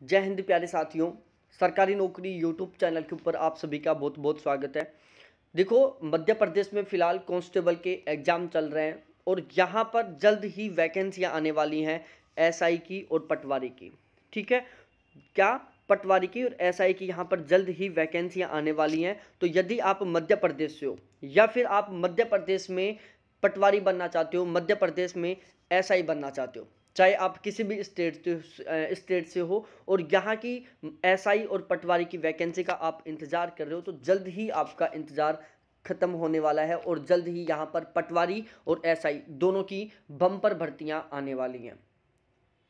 जय हिंद प्यारे साथियों। सरकारी नौकरी यूट्यूब चैनल के ऊपर आप सभी का बहुत बहुत स्वागत है। देखो, मध्य प्रदेश में फ़िलहाल कांस्टेबल के एग्ज़ाम चल रहे हैं और यहाँ पर जल्द ही वैकेंसियाँ आने वाली हैं एसआई की और पटवारी की। ठीक है, क्या पटवारी की और एसआई की यहाँ पर जल्द ही वैकेंसियाँ आने वाली हैं। तो यदि आप मध्य प्रदेश से हो या फिर आप मध्य प्रदेश में पटवारी बनना चाहते हो, मध्य प्रदेश में एसआई बनना चाहते हो, चाहे आप किसी भी स्टेट से हो और यहाँ की एसआई और पटवारी की वैकेंसी का आप इंतज़ार कर रहे हो, तो जल्द ही आपका इंतज़ार ख़त्म होने वाला है और जल्द ही यहाँ पर पटवारी और एसआई दोनों की बम्पर भर्तियाँ आने वाली हैं।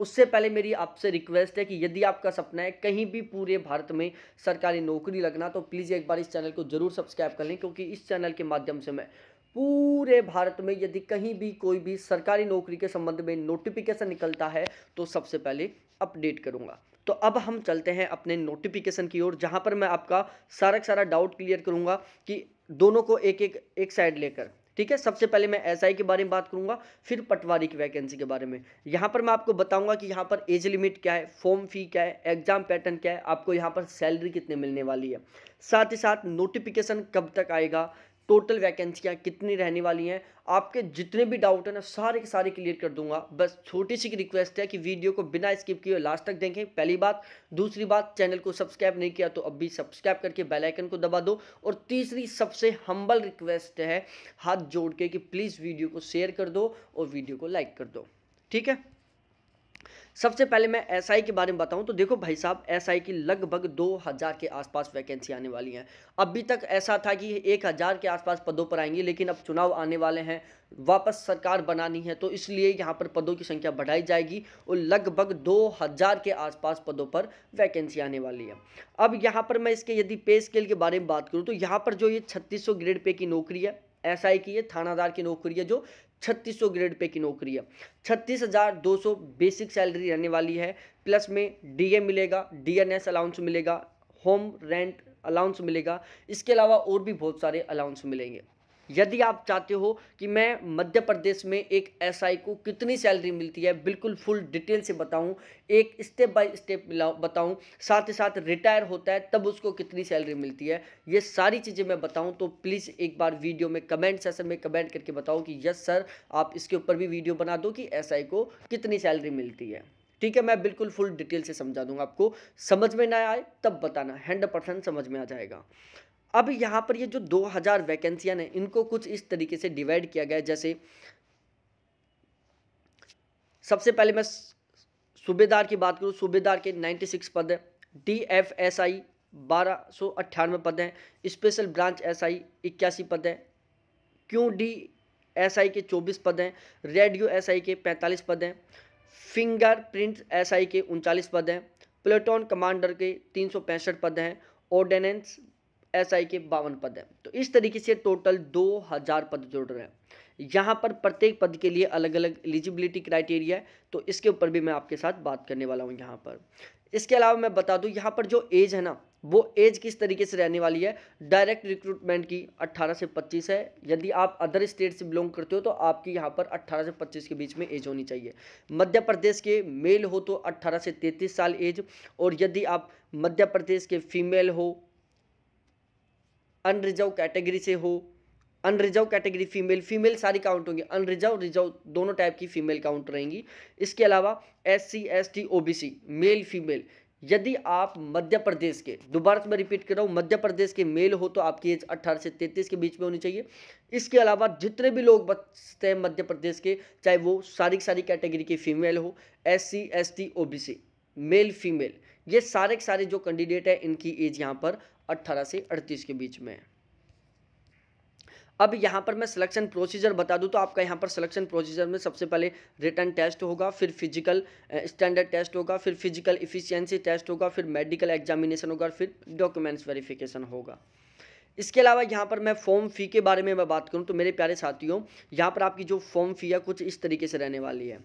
उससे पहले मेरी आपसे रिक्वेस्ट है कि यदि आपका सपना है कहीं भी पूरे भारत में सरकारी नौकरी लगना, तो प्लीज़ एक बार इस चैनल को ज़रूर सब्सक्राइब कर लें, क्योंकि इस चैनल के माध्यम से मैं पूरे भारत में यदि कहीं भी कोई भी सरकारी नौकरी के संबंध में नोटिफिकेशन निकलता है तो सबसे पहले अपडेट करूंगा। तो अब हम चलते हैं अपने नोटिफिकेशन की ओर, जहां पर मैं आपका सारा डाउट क्लियर करूंगा कि दोनों को एक साइड लेकर। ठीक है, सबसे पहले मैं एसआई के बारे में बात करूंगा, फिर पटवारी की वैकेंसी के बारे में। यहाँ पर मैं आपको बताऊंगा कि यहाँ पर एज लिमिट क्या है, फॉर्म फी क्या है, एग्जाम पैटर्न क्या है, आपको यहाँ पर सैलरी कितने मिलने वाली है, साथ ही साथ नोटिफिकेशन कब तक आएगा, टोटल वैकेंसियाँ कितनी रहने वाली हैं। आपके जितने भी डाउट है ना, सारे के सारे क्लियर कर दूंगा। बस छोटी सी रिक्वेस्ट है कि वीडियो को बिना स्किप किए लास्ट तक देखें, पहली बात। दूसरी बात, चैनल को सब्सक्राइब नहीं किया तो अभी सब्सक्राइब करके बेल आइकन को दबा दो। और तीसरी सबसे हम्बल रिक्वेस्ट है हाथ जोड़ के कि प्लीज़ वीडियो को शेयर कर दो और वीडियो को लाइक कर दो। ठीक है, सबसे पहले मैं एसआई के बारे में बताऊं तो देखो भाई साहब, एसआई की लगभग 2000 के आसपास वैकेंसी आने वाली हैं। अभी तक ऐसा था कि 1000 के आसपास पदों पर आएंगी, लेकिन अब चुनाव आने वाले हैं, वापस सरकार बनानी है, तो इसलिए यहाँ पर पदों की संख्या बढ़ाई जाएगी और लगभग 2000 के आसपास पदों पर वैकेंसी आने वाली है। अब यहाँ पर मैं इसके यदि पे स्केल के बारे में बात करूँ तो यहाँ पर जो ये 3600 ग्रेड पे की नौकरी है एसआई की, ये थानादार की नौकरी है जो 3600 ग्रेड पे की नौकरी है। 36,200 बेसिक सैलरी रहने वाली है, प्लस में डीए मिलेगा, डीएनएस अलाउंस मिलेगा, होम रेंट अलाउंस मिलेगा, इसके अलावा और भी बहुत सारे अलाउंस मिलेंगे। यदि आप चाहते हो कि मैं मध्य प्रदेश में एक एसआई को कितनी सैलरी मिलती है बिल्कुल फुल डिटेल से बताऊं, एक स्टेप बाय स्टेप बताऊं, साथ ही साथ रिटायर होता है तब उसको कितनी सैलरी मिलती है, ये सारी चीज़ें मैं बताऊं, तो प्लीज़ एक बार वीडियो में कमेंट सेशन में कमेंट करके बताओ कि यस सर, आप इसके ऊपर भी वीडियो बना दो कि एसआई को कितनी सैलरी मिलती है। ठीक है, मैं बिल्कुल फुल डिटेल से समझा दूंगा, आपको समझ में ना आए तब बताना, 100% समझ में आ जाएगा। अब यहाँ पर ये जो 2000 वैकेंसियाँ हैं, इनको कुछ इस तरीके से डिवाइड किया गया है। जैसे सबसे पहले मैं सूबेदार की बात करूँ, सूबेदार के 96 पद हैं, DFSI 1298 पद हैं, स्पेशल ब्रांच एसआई 81 पद हैं, QD SI के 24 पद हैं, रेडियो SI के 45 पद हैं, फिंगरप्रिंट SI के 39 पद हैं, प्लेटून कमांडर के 365 पद हैं, ऑर्डिनेंस एसआई के 52 पद हैं। तो इस तरीके से टोटल 2000 पद जुड़ रहे हैं। यहाँ पर प्रत्येक पद के लिए अलग अलग एलिजिबिलिटी क्राइटेरिया है, तो इसके ऊपर भी मैं आपके साथ बात करने वाला हूँ यहाँ पर। इसके अलावा मैं बता दूँ यहाँ पर जो एज है ना, वो एज किस तरीके से रहने वाली है। डायरेक्ट रिक्रूटमेंट की 18 से 25 है। यदि आप अदर स्टेट से बिलोंग करते हो तो आपकी यहाँ पर 18 से 25 के बीच में एज होनी चाहिए। मध्य प्रदेश के मेल हो तो 18 से 33 साल एज, और यदि आप मध्य प्रदेश के फीमेल हो, अनरिजर्व कैटेगरी से हो, अनरिजर्व कैटेगरी फीमेल सारी काउंट होंगी, अनरिजर्व रिजर्व दोनों टाइप की फीमेल काउंट रहेंगी। इसके अलावा SC ST OBC male female, यदि आप मध्य प्रदेश के, दोबारा मैं रिपीट कर रहा हूँ, मध्य प्रदेश के मेल हो तो आपकी एज 18 से 33 के बीच में होनी चाहिए। इसके अलावा जितने भी लोग बचते हैं मध्य प्रदेश के, चाहे वो सारी कैटेगरी के फीमेल हो, SC ST OBC male female, ये सारे जो कैंडिडेट है इनकी एज यहाँ पर 18 से 38 के बीच में है। अब यहाँ पर मैं सिलेक्शन प्रोसीजर बता दूँ तो आपका यहाँ पर सिलेक्शन प्रोसीजर में सबसे पहले रिटन टेस्ट होगा, फिर फिजिकल स्टैंडर्ड टेस्ट होगा, फिर फिजिकल इफिशियंसी टेस्ट होगा, फिर मेडिकल एग्जामिनेशन होगा, फिर डॉक्यूमेंट्स वेरिफिकेशन होगा। इसके अलावा यहाँ पर मैं फॉर्म फ़ी के बारे में मैं बात करूँ तो मेरे प्यारे साथियों, यहाँ पर आपकी जो फॉर्म फ़ी है कुछ इस तरीके से रहने वाली है।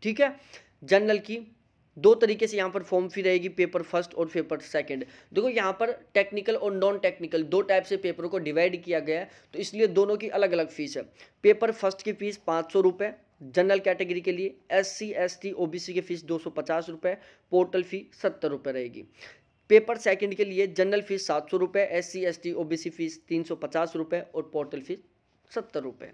ठीक है, जनरल की 2 तरीके से यहाँ पर फॉर्म फी रहेगी, पेपर फर्स्ट और पेपर सेकंड। देखो यहाँ पर टेक्निकल और नॉन टेक्निकल 2 टाइप से पेपरों को डिवाइड किया गया है, तो इसलिए दोनों की अलग अलग फीस है। पेपर फर्स्ट की फीस 500 रुपये, जनरल कैटेगरी के लिए। SC ST OBC की फ़ीस 250 रुपये, पोर्टल फ़ी 70 रुपये रहेगी। पेपर सेकंड के लिए जनरल फीस 700 रुपये, SC ST OBC फीस 350 रुपये और पोर्टल फीस 70 रुपये।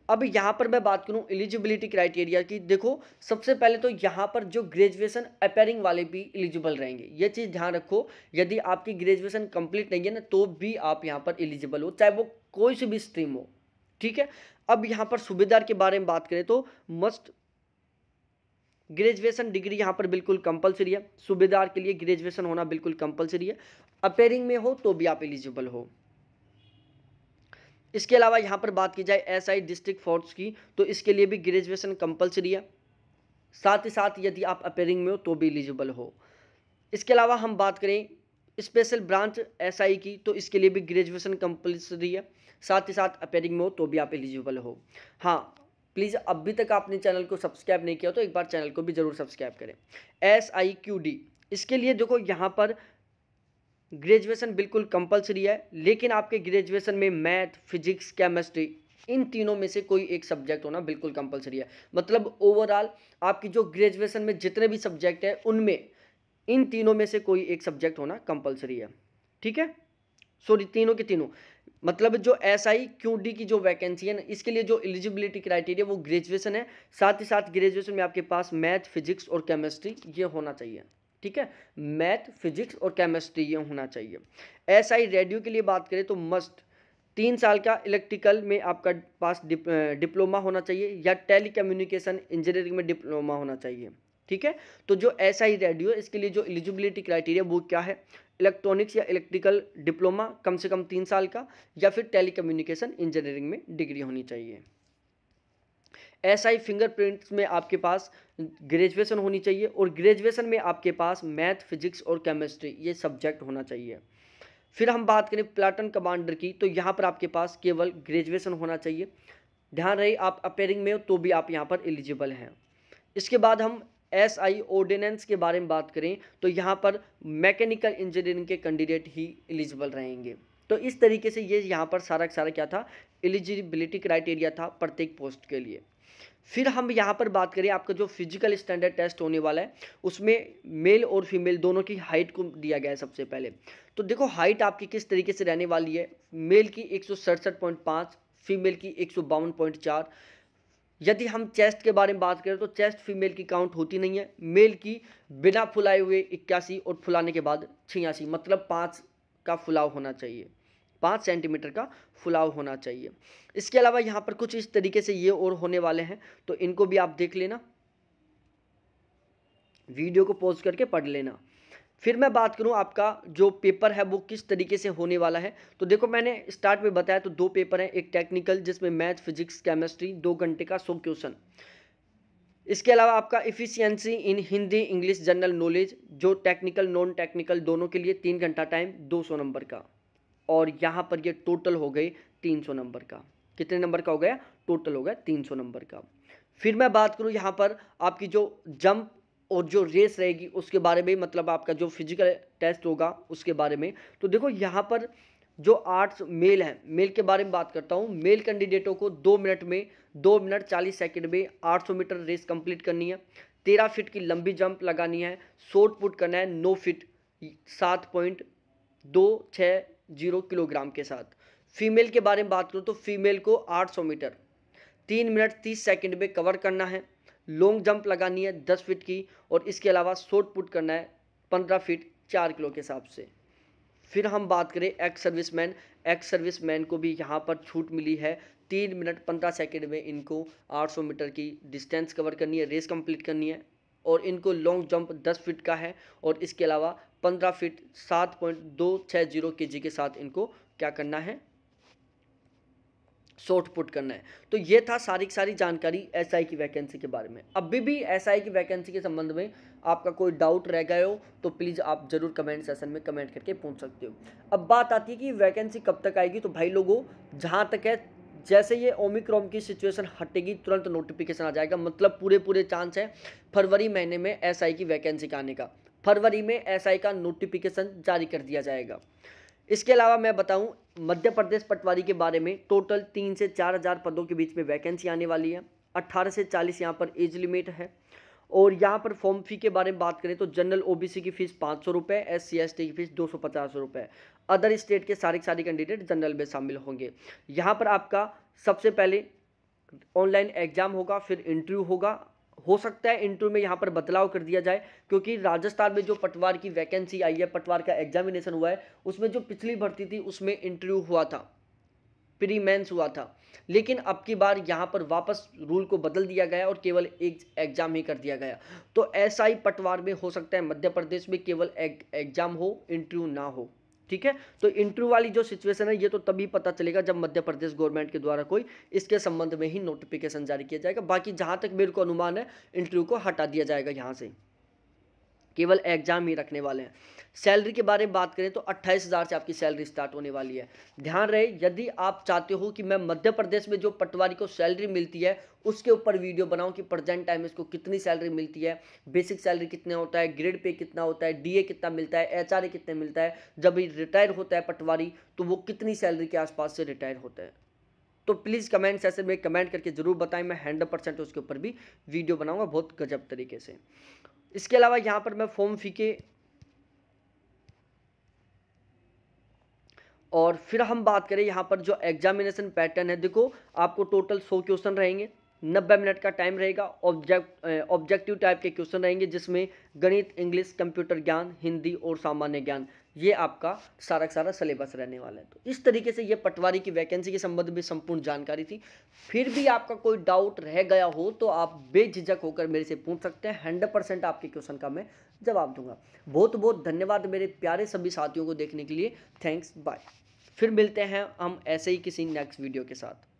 अब यहाँ पर मैं बात करूँ एलिजिबिलिटी क्राइटेरिया की। देखो सबसे पहले तो यहाँ पर जो ग्रेजुएशन अपेयरिंग वाले भी एलिजिबल रहेंगे, ये चीज़ ध्यान रखो। यदि आपकी ग्रेजुएशन कंप्लीट नहीं है ना तो भी आप यहाँ पर एलिजिबल हो, चाहे वो कोई सी भी स्ट्रीम हो, ठीक है। अब यहाँ पर सूबेदार के बारे में बात करें तो मस्ट ग्रेजुएशन डिग्री यहाँ पर बिल्कुल कंपलसरी है। सूबेदार के लिए ग्रेजुएशन होना बिल्कुल कंपलसरी है, अपेयरिंग में हो तो भी आप एलिजिबल हो। इसके अलावा यहाँ पर बात की जाए SI डिस्ट्रिक्ट फोर्स की तो इसके लिए भी ग्रेजुएशन कंपलसरी है, साथ ही साथ यदि आप अपेयरिंग में हो तो भी एलिजिबल हो। इसके अलावा हम बात करें स्पेशल ब्रांच SI की तो इसके लिए भी ग्रेजुएशन कंपलसरी है, साथ ही साथ अपेयरिंग में हो तो भी आप एलिजिबल हो। हाँ, प्लीज़ अभी तक आपने चैनल को सब्सक्राइब नहीं किया तो एक बार चैनल को भी ज़रूर सब्सक्राइब करें। SIQD इसके लिए देखो यहाँ पर ग्रेजुएशन बिल्कुल कंपलसरी है, लेकिन आपके ग्रेजुएशन में मैथ, फिजिक्स, केमिस्ट्री इन तीनों में से कोई एक सब्जेक्ट होना बिल्कुल कंपलसरी है। मतलब ओवरऑल आपकी जो ग्रेजुएशन में जितने भी सब्जेक्ट है उनमें इन तीनों में से कोई एक सब्जेक्ट होना कंपलसरी है, ठीक है। सॉरी, तीनों के तीनों। मतलब जो SIQD की जो वैकेंसी है ना, इसके लिए जो एलिजिबिलिटी क्राइटेरिया वो ग्रेजुएशन है, साथ ही साथ ग्रेजुएशन में आपके पास मैथ, फिजिक्स और केमिस्ट्री ये होना चाहिए, ठीक है। मैथ, फिजिक्स और केमिस्ट्री ये होना चाहिए। SI रेडियो के लिए बात करें तो मस्ट 3 साल का इलेक्ट्रिकल में आपका पास डिप्लोमा होना चाहिए या टेलीकम्युनिकेशन इंजीनियरिंग में डिप्लोमा होना चाहिए, ठीक है। तो जो SI रेडियो इसके लिए जो एलिजिबिलिटी क्राइटेरिया वो क्या है, इलेक्ट्रॉनिक्स या इलेक्ट्रिकल डिप्लोमा कम से कम 3 साल का या फिर टेलीकम्युनिकेशन इंजीनियरिंग में डिग्री होनी चाहिए। SI फिंगरप्रिंट्स में आपके पास ग्रेजुएशन होनी चाहिए और ग्रेजुएशन में आपके पास मैथ, फिजिक्स और केमिस्ट्री ये सब्जेक्ट होना चाहिए। फिर हम बात करें प्लाटून कमांडर की तो यहाँ पर आपके पास केवल ग्रेजुएशन होना चाहिए। ध्यान रहे आप अपेयरिंग में हो तो भी आप यहाँ पर एलिजिबल हैं। इसके बाद हम SI ऑर्डिनेंस के बारे में बात करें तो यहाँ पर मैकेनिकल इंजीनियरिंग के कैंडिडेट ही एलिजिबल रहेंगे। तो इस तरीके से ये यहाँ पर सारा क्या था, एलिजिबिलिटी क्राइटेरिया था प्रत्येक पोस्ट के लिए। फिर हम यहाँ पर बात करें आपका जो फिजिकल स्टैंडर्ड टेस्ट होने वाला है उसमें मेल और फीमेल दोनों की हाइट को दिया गया है सबसे पहले। तो देखो हाइट आपकी किस तरीके से रहने वाली है, मेल की 167.5, फीमेल की 152.4। यदि हम चेस्ट के बारे में बात करें तो चेस्ट फीमेल की काउंट होती नहीं है, मेल की बिना फुलाए हुए 81 और फुलाने के बाद 86, मतलब 5 का फुलाव होना चाहिए, 5 सेंटीमीटर का फुलाव होना चाहिए। इसके अलावा यहाँ पर कुछ इस तरीके से ये और होने वाले हैं तो इनको भी आप देख लेना, वीडियो को पॉज करके पढ़ लेना। फिर मैं बात करूँ आपका जो पेपर है वो किस तरीके से होने वाला है तो देखो मैंने स्टार्ट में बताया तो 2 पेपर हैं, एक टेक्निकल जिसमें मैथ, फिजिक्स, केमिस्ट्री 2 घंटे का 100 क्वेश्चन। इसके अलावा आपका इफ़िशियंसी इन हिंदी, इंग्लिश, जनरल नॉलेज जो टेक्निकल नॉन टेक्निकल दोनों के लिए 3 घंटा टाइम 200 नंबर का, और यहाँ पर ये टोटल हो गए 300 नंबर का। कितने नंबर का हो गया, टोटल हो गया 300 नंबर का। फिर मैं बात करूँ यहाँ पर आपकी जो जंप और जो रेस रहेगी उसके बारे में, मतलब आपका जो फिजिकल टेस्ट होगा उसके बारे में। तो देखो यहाँ पर जो आर्ट्स मेल हैं, मेल के बारे में बात करता हूँ। मेल कैंडिडेटों को 2 मिनट 40 सेकंड में 800 मीटर रेस कंप्लीट करनी है, 13 फीट की लंबी जंप लगानी है, शॉर्ट पुट करना है 9 फीट 7.260 किलोग्राम के साथ। फीमेल के बारे में बात करूँ तो फीमेल को 800 मीटर 3 मिनट 30 सेकंड में कवर करना है, लॉन्ग जंप लगानी है 10 फीट की, और इसके अलावा शॉर्ट पुट करना है 15 फीट 4 किलो के हिसाब से। फिर हम बात करें एक्स सर्विसमैन को भी यहाँ पर छूट मिली है, 3 मिनट 15 सेकंड में इनको 800 मीटर की डिस्टेंस कवर करनी है, रेस कंप्लीट करनी है, और इनको लॉन्ग जंप 10 फीट का है, और इसके अलावा 15 फीट 7.260 kg के साथ इनको क्या करना है, शॉर्ट पुट करना है। तो ये था सारी की सारी जानकारी SI की वैकेंसी के बारे में। अभी भी SI की वैकेंसी के संबंध में आपका कोई डाउट रह गए हो तो प्लीज़ आप ज़रूर कमेंट सेशन में कमेंट करके पूछ सकते हो। अब बात आती है कि वैकेंसी कब तक आएगी, तो भाई लोगों जहाँ तक है जैसे ये ओमिक्रॉन की सिचुएशन हटेगी तुरंत नोटिफिकेशन आ जाएगा, मतलब पूरे चांस है फरवरी महीने में SI की वैकेंसी का आने का। फरवरी में SI का नोटिफिकेशन जारी कर दिया जाएगा। इसके अलावा मैं बताऊं मध्य प्रदेश पटवारी के बारे में, टोटल 3 से 4 हज़ार पदों के बीच में वैकेंसी आने वाली है। 18 से 40 यहाँ पर एज लिमिट है। और यहाँ पर फॉर्म फी के बारे में बात करें तो जनरल ओबीसी की फीस 500 रुपये, SC ST की फीस 250 रुपये। अदर स्टेट के सारे कैंडिडेट जनरल में शामिल होंगे। यहाँ पर आपका सबसे पहले ऑनलाइन एग्जाम होगा, फिर इंटरव्यू होगा। हो सकता है इंटरव्यू में यहाँ पर बदलाव कर दिया जाए, क्योंकि राजस्थान में जो पटवार की वैकेंसी आई है, पटवार का एग्जामिनेशन हुआ है, उसमें जो पिछली भर्ती थी उसमें इंटरव्यू हुआ था, प्री मेंस हुआ था। लेकिन अब की बार यहाँ पर वापस रूल को बदल दिया गया और केवल एक एग्जाम ही कर दिया गया। तो ऐसा ही पटवार में हो सकता है मध्य प्रदेश में केवल एग्जाम हो, इंटरव्यू ना हो। ठीक है, तो इंटरव्यू वाली जो सिचुएशन है ये तो तभी पता चलेगा जब मध्य प्रदेश गवर्नमेंट के द्वारा कोई इसके संबंध में ही नोटिफिकेशन जारी किया जाएगा। बाकी जहाँ तक मेरे को अनुमान है इंटरव्यू को हटा दिया जाएगा, यहाँ से केवल एग्जाम ही रखने वाले हैं। सैलरी के बारे में बात करें तो 28,000 से आपकी सैलरी स्टार्ट होने वाली है। ध्यान रहे, यदि आप चाहते हो कि मैं मध्य प्रदेश में जो पटवारी को सैलरी मिलती है उसके ऊपर वीडियो बनाऊं कि प्रेजेंट टाइम में इसको कितनी सैलरी मिलती है, बेसिक सैलरी कितना होता है, ग्रेड पे कितना होता है, DA कितना मिलता है, HRA कितना मिलता है, जब रिटायर होता है पटवारी तो वो कितनी सैलरी के आसपास से रिटायर होता है, तो प्लीज़ कमेंट सेक्शन में कमेंट करके ज़रूर बताएं। मैं 100% उसके ऊपर भी वीडियो बनाऊंगा बहुत गजब तरीके से। इसके अलावा यहाँ पर मैं फॉर्म फी के और फिर हम बात करें यहाँ पर जो एग्जामिनेशन पैटर्न है, देखो आपको टोटल 100 क्वेश्चन रहेंगे, 90 मिनट का टाइम रहेगा। ऑब्जेक्टिव टाइप के क्वेश्चन रहेंगे जिसमें गणित, इंग्लिश, कंप्यूटर ज्ञान, हिंदी और सामान्य ज्ञान, ये आपका सारा का सारा सिलेबस रहने वाला है। तो इस तरीके से ये पटवारी की वैकेंसी के संबंध में संपूर्ण जानकारी थी। फिर भी आपका कोई डाउट रह गया हो तो आप बेझिझक होकर मेरे से पूछ सकते हैं, 100% आपके क्वेश्चन का मैं जवाब दूंगा। बहुत बहुत धन्यवाद मेरे प्यारे सभी साथियों को देखने के लिए। Thanks, bye. फिर मिलते हैं हम ऐसे ही किसी नेक्स्ट वीडियो के साथ।